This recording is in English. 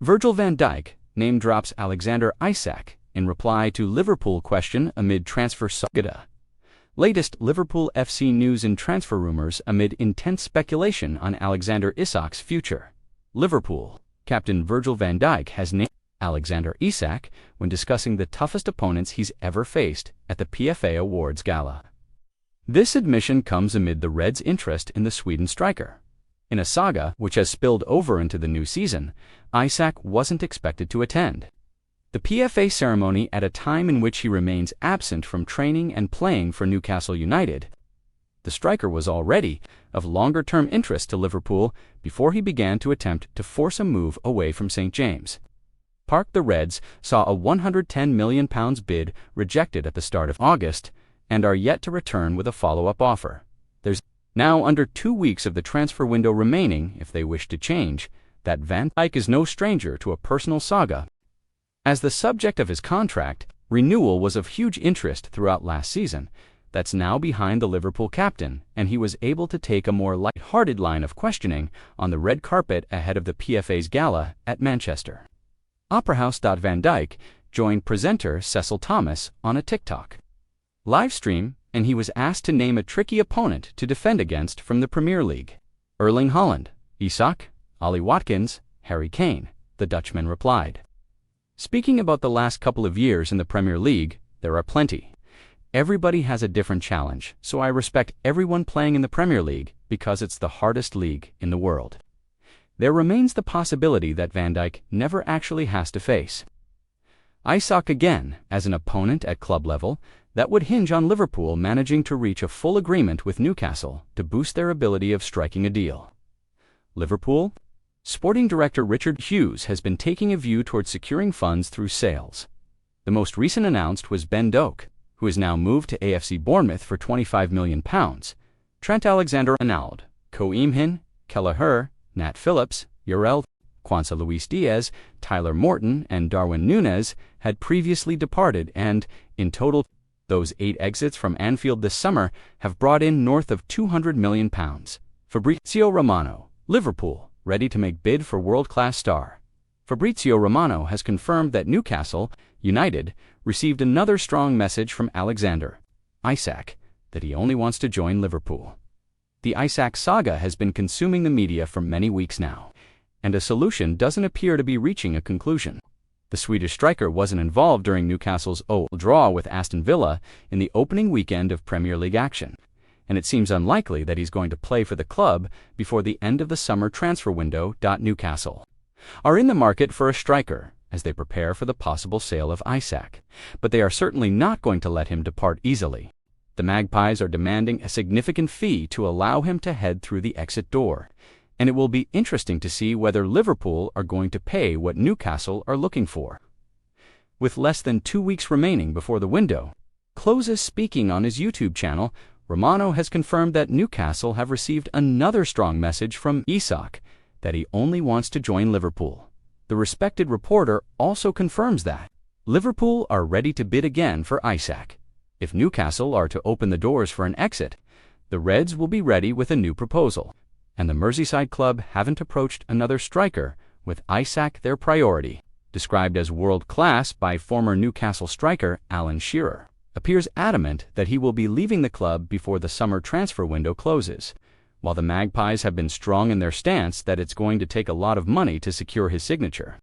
Virgil van Dijk name drops Alexander Isak in reply to Liverpool question amid transfer saga. Latest Liverpool FC news and transfer rumors amid intense speculation on Alexander Isak's future. Liverpool captain Virgil van Dijk has named Alexander Isak when discussing the toughest opponents he's ever faced at the PFA Awards gala. This admission comes amid the Reds' interest in the Sweden striker. In a saga which has spilled over into the new season, Isak wasn't expected to attend the PFA ceremony at a time in which he remains absent from training and playing for Newcastle United. The striker was already of longer-term interest to Liverpool before he began to attempt to force a move away from St. James' Park. The Reds saw a £110 million bid rejected at the start of August and are yet to return with a follow-up offer. There's now under 2 weeks of the transfer window remaining if they wish to change. That Van Dijk is no stranger to a personal saga. As the subject of his contract, renewal was of huge interest throughout last season. That's now behind the Liverpool captain, and he was able to take a more light-hearted line of questioning on the red carpet ahead of the PFA's gala at Manchester. Opera House. Van Dijk joined presenter Cecil Thomas on a TikTok live stream, and he was asked to name a tricky opponent to defend against from the Premier League. Erling Haaland, Isak, Ollie Watkins, Harry Kane, the Dutchman replied. Speaking about the last couple of years in the Premier League, there are plenty. Everybody has a different challenge, so I respect everyone playing in the Premier League because it's the hardest league in the world. There remains the possibility that Van Dijk never actually has to face Isak again as an opponent at club level. That would hinge on Liverpool managing to reach a full agreement with Newcastle to boost their ability of striking a deal. Liverpool Sporting Director Richard Hughes has been taking a view towards securing funds through sales. The most recent announced was Ben Doak, who has now moved to AFC Bournemouth for £25 million. Trent Alexander-Arnold, Caoimhin Kelleher, Nat Phillips, Uriel, Quansah Luis Diaz, Tyler Morton, and Darwin Núñez had previously departed, and, in total, those 8 exits from Anfield this summer have brought in north of £200 million. Fabrizio Romano, Liverpool, ready to make bid for world-class star. Fabrizio Romano has confirmed that Newcastle United received another strong message from Alexander Isak that he only wants to join Liverpool. The Isak saga has been consuming the media for many weeks now, and a solution doesn't appear to be reaching a conclusion. The Swedish striker wasn't involved during Newcastle's 0-0 draw with Aston Villa in the opening weekend of Premier League action, and it seems unlikely that he's going to play for the club before the end of the summer transfer window. Newcastle are in the market for a striker as they prepare for the possible sale of Isak, but they are certainly not going to let him depart easily. The Magpies are demanding a significant fee to allow him to head through the exit door, and it will be interesting to see whether Liverpool are going to pay what Newcastle are looking for. With less than 2 weeks remaining before the window closes, speaking on his YouTube channel, Romano has confirmed that Newcastle have received another strong message from Isak that he only wants to join Liverpool. The respected reporter also confirms that Liverpool are ready to bid again for Isak. If Newcastle are to open the doors for an exit, the Reds will be ready with a new proposal, and the Merseyside club haven't approached another striker with Isak their priority. Described as world-class by former Newcastle striker Alan Shearer, appears adamant that he will be leaving the club before the summer transfer window closes, while the Magpies have been strong in their stance that it's going to take a lot of money to secure his signature.